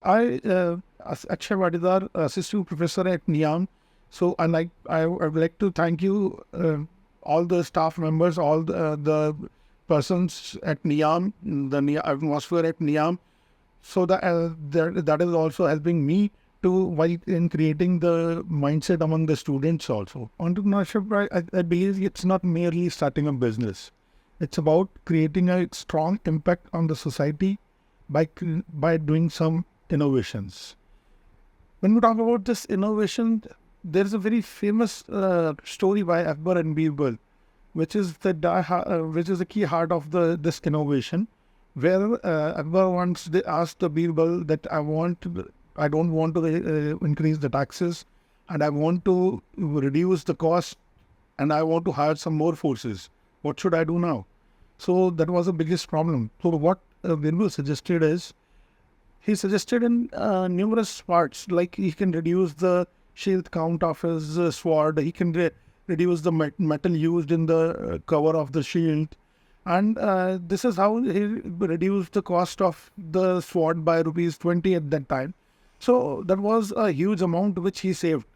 Akshay Patidar, assistant professor at NIAM. So I would like to thank you, all the staff members, all the persons at NIAM, the atmosphere at NIAM. So that is also helping me to while in creating the mindset among the students also. Entrepreneurship, I believe it's not merely starting a business. It's about creating a strong impact on the society by doing some innovations. When we talk about this innovation, there's a very famous story by Akbar and Birbal, which is the key heart of this innovation, where Akbar once asked the Birbal that I don't want to increase the taxes, and I want to reduce the cost, and I want to hire some more forces. What should I do now? So that was the biggest problem. So what Birbal suggested is, he suggested in numerous parts, like he can reduce the shield count of his sword, he can reduce the metal used in the cover of the shield, and this is how he reduced the cost of the sword by ₹20 at that time. So that was a huge amount which he saved.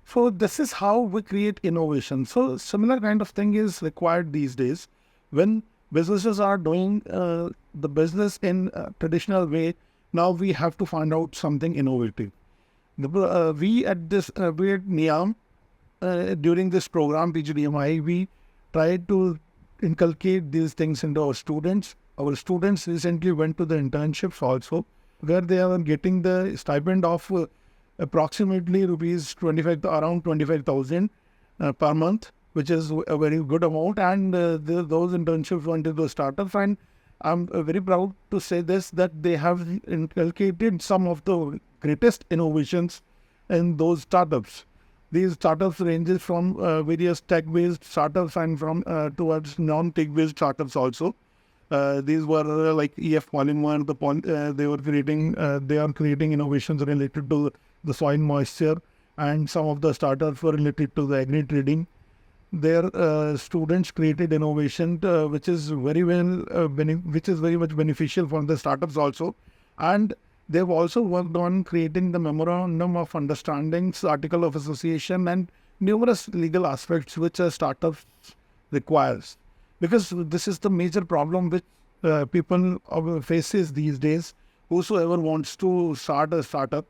So this is how we create innovation. So similar kind of thing is required these days. When businesses are doing the business in a traditional way, now we have to find out something innovative. We at NIAM, during this program PGDMIEV, we tried to inculcate these things into our students. Our students recently went to the internships also, where they are getting the stipend of approximately around 25,000 per month, which is a very good amount. And those internships went into startups, and I'm very proud to say this, that they have inculcated some of the greatest innovations in those startups. These startups ranges from various tech-based startups and from towards non-tech-based startups also. These were like EF Polymer. They are creating innovations related to the soil moisture, and some of the startups were related to the agri trading. Their students created innovation which is very much beneficial for the startups also, and they've also worked on creating the memorandum of understandings, article of association, and numerous legal aspects which a startup requires. Because this is the major problem which people faces these days. Whosoever wants to start a startup,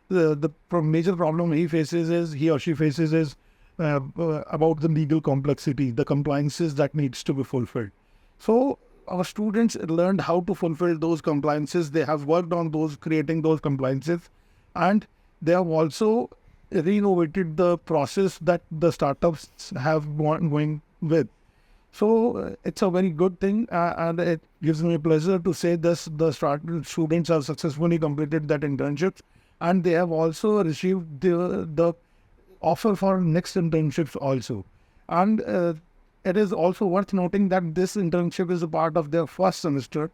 the major problem he or she faces is about the legal complexity, the compliances that needs to be fulfilled. So our students learned how to fulfill those compliances. They have worked on creating those compliances, and they have also renovated the process that the startups have going with. So it's a very good thing, and it gives me pleasure to say this. The students have successfully completed that internship, and they have also received the offer for next internships also. And it is also worth noting that this internship is a part of their first semester.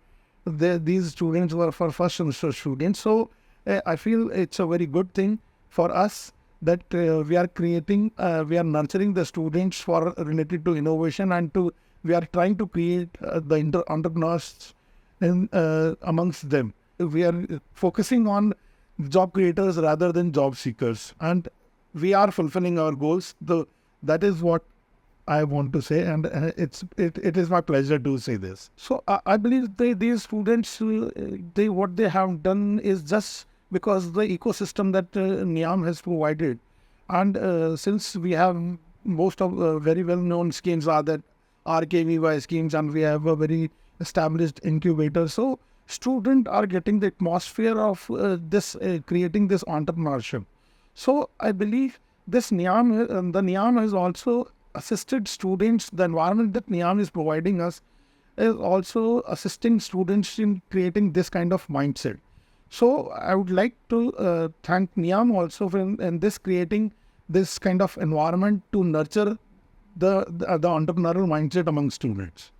These students were for first semester students. So I feel it's a very good thing for us that we are nurturing the students for related to innovation, and we are trying to create the entrepreneurs amongst them. We are focusing on job creators rather than job seekers, and we are fulfilling our goals. That is what I want to say, and it is my pleasure to say this. So I believe these students, what they have done is just because the ecosystem that NIAM has provided, and since we have most of very well-known schemes are that RKVY schemes, and we have a very established incubator. So students are getting the atmosphere of creating this entrepreneurship. So I believe this the NIAM has also assisted students. The environment that NIAM is providing us is also assisting students in creating this kind of mindset. So I would like to thank NIAM also for in this creating this kind of environment to nurture the entrepreneurial mindset among students.